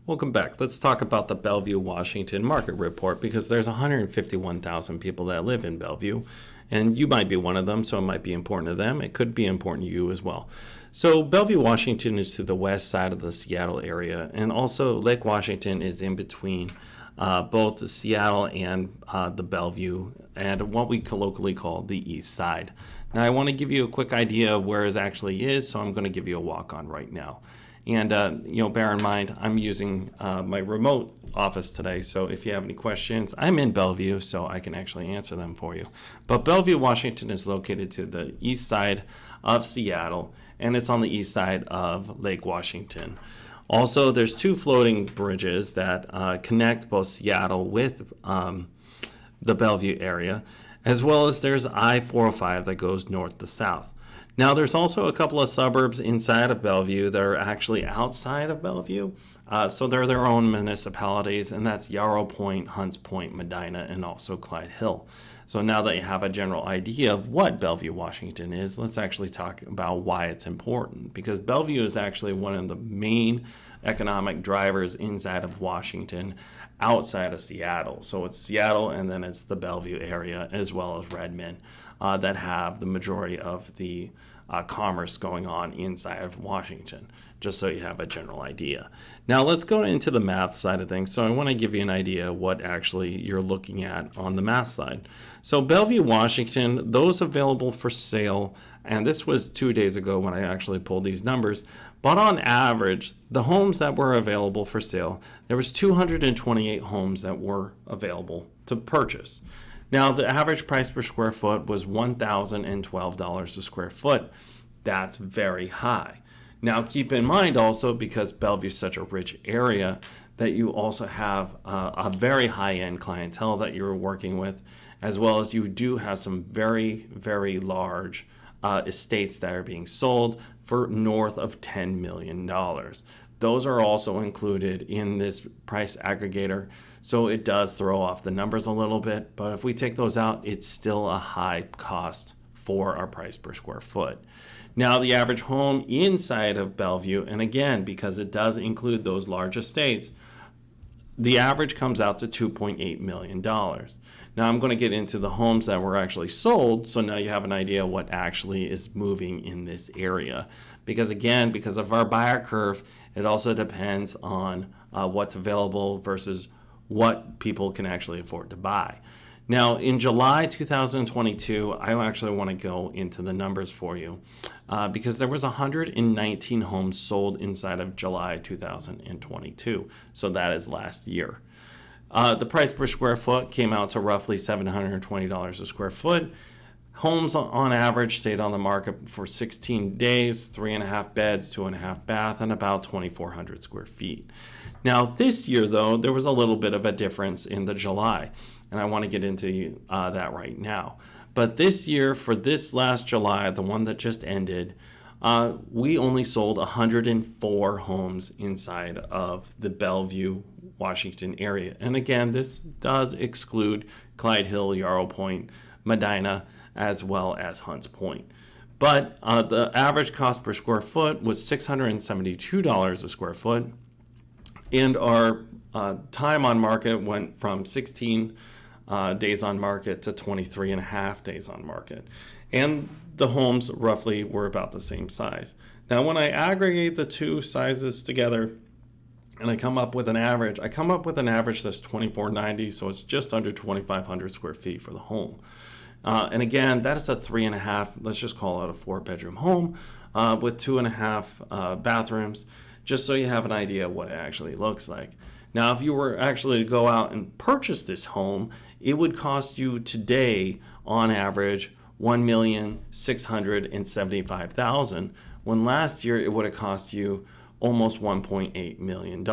Welcome back. Let's talk about the Bellevue, Washington market report because there's 151,000 people that live in Bellevue, and you might be one of them, so it might be important to them. It could be important to you as well. So Bellevue, Washington is to the west side of the Seattle area, and also Lake Washington is in between both Seattle and the Bellevue and what we colloquially call the east side. Now I want to give you a quick idea of where it actually is, so I'm going to give you a walk on right now. And, bear in mind, I'm using my remote office today. So if you have any questions, I'm in Bellevue, so I can actually answer them for you. But Bellevue, Washington is located to the east side of Seattle, and it's on the east side of Lake Washington. Also, there's two floating bridges that connect both Seattle with the Bellevue area, as well as there's I-405 that goes north to south. Now, there's also a couple of suburbs inside of Bellevue that are actually outside of Bellevue. So they're their own municipalities, and that's Yarrow Point, Hunts Point, Medina, and also Clyde Hill. So now that you have a general idea of what Bellevue, Washington is, let's actually talk about why it's important. Because Bellevue is actually one of the main economic drivers inside of Washington, outside of Seattle. So it's Seattle, and then it's the Bellevue area, as well as Redmond, that have the majority of the commerce going on inside of Washington, just so you have a general idea. Now let's go into the math side of things. So I want to give you an idea of what actually you're looking at on the math side. So Bellevue, Washington, those available for sale, and this was 2 days ago when I actually pulled these numbers, but on average, the homes that were available for sale, there was 228 homes that were available to purchase. Now, the average price per square foot was $1,012 a square foot. That's very high. Now, keep in mind also, because Bellevue is such a rich area, that you also have a very high-end clientele that you're working with, as well as you do have some very, very large estates that are being sold for north of $10 million. Those are also included in this price aggregator, so it does throw off the numbers a little bit, but if we take those out, it's still a high cost for our price per square foot. Now, the average home inside of Bellevue, and again, because it does include those large estates, the average comes out to $2.8 million. Now, I'm going to get into the homes that were actually sold, so now you have an idea what actually is moving in this area. Because again, because of our buyer curve, it also depends on what's available versus what people can actually afford to buy. Now, in July 2022, I actually want to go into the numbers for you because there was 119 homes sold inside of July 2022. So that is last year. The price per square foot came out to roughly $720 a square foot. Homes on average stayed on the market for 16 days, 3.5 beds, 2.5 bath, and about 2,400 square feet. Now, this year, though, there was a little bit of a difference in the July, and I want to get into that right now. But this year, for this last July, the one that just ended, we only sold 104 homes inside of the Bellevue, Washington area. And again, this does exclude Clyde Hill, Yarrow Point, Medina, as well as Hunts Point. But the average cost per square foot was $672 a square foot. And our time on market went from 16 days on market to 23 and a half days on market. And the homes roughly were about the same size. Now, when I aggregate the two sizes together and I come up with an average, that's 2,490, so it's just under 2,500 square feet for the home. And again, that is a 3.5, let's just call it a 4-bedroom home with 2.5 bathrooms, just so you have an idea of what it actually looks like. Now, if you were actually to go out and purchase this home, it would cost you today, on average, $1,675,000, when last year it would have cost you almost $1.8 million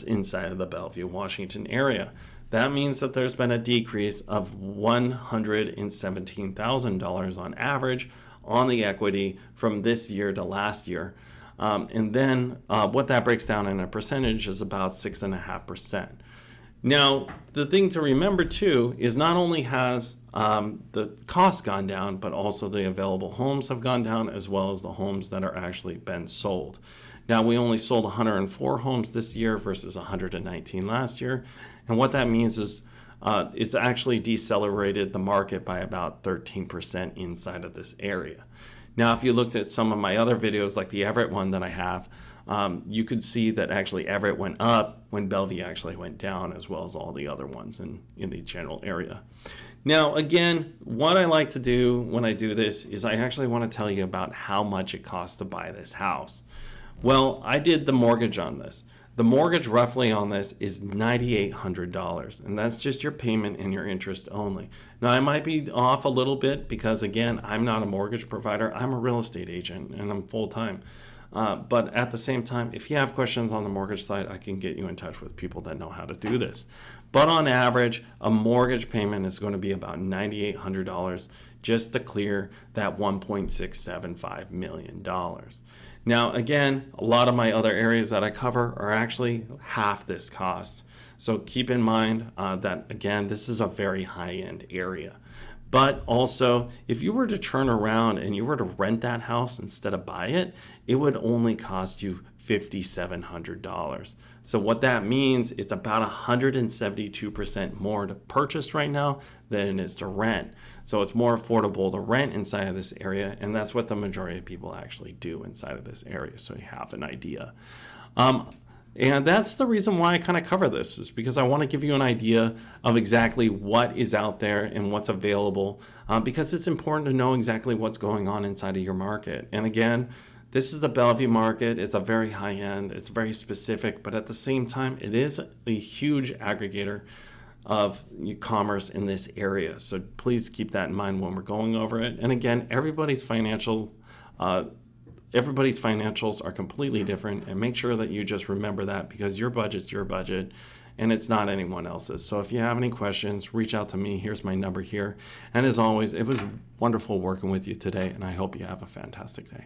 inside of the Bellevue, Washington area. That means that there's been a decrease of $117,000 on average on the equity from this year to last year. And then what that breaks down in a percentage is about 6.5%. Now, the thing to remember too is not only has the cost gone down, but also the available homes have gone down, as well as the homes that are actually been sold. Now, we only sold 104 homes this year versus 119 last year. And what that means is it's actually decelerated the market by about 13% inside of this area. Now, if you looked at some of my other videos, like the Everett one that I have, you could see that actually Everett went up when Bellevue actually went down, as well as all the other ones in the general area. Now, again, what I like to do when I do this is I actually want to tell you about how much it costs to buy this house. Well, I did the mortgage on this. The mortgage roughly on this is $9,800, and that's just your payment and your interest only. Now, I might be off a little bit because, again, I'm not a mortgage provider. I'm a real estate agent, and I'm full-time. But at the same time, if you have questions on the mortgage side, I can get you in touch with people that know how to do this. But on average, a mortgage payment is going to be about $9,800 just to clear that $1.675 million. Now, again, a lot of my other areas that I cover are actually half this cost. So keep in mind that, again, this is a very high-end area. But also, if you were to turn around and you were to rent that house instead of buy it, it would only cost you $5,700. So what that means, it's about 172% more to purchase right now than it is to rent. So it's more affordable to rent inside of this area, and that's what the majority of people actually do inside of this area, so you have an idea. And that's the reason why I kind of cover this, is because I want to give you an idea of exactly what is out there and what's available, because it's important to know exactly what's going on inside of your market. And again, this is the Bellevue market. It's a very high end, it's very specific, but at the same time, it is a huge aggregator of commerce in this area. So please keep that in mind when we're going over it. And again, everybody's financials are completely different, and make sure that you just remember that, because your budget's your budget and it's not anyone else's. So if you have any questions, reach out to me. Here's my number here. And as always, it was wonderful working with you today, and I hope you have a fantastic day.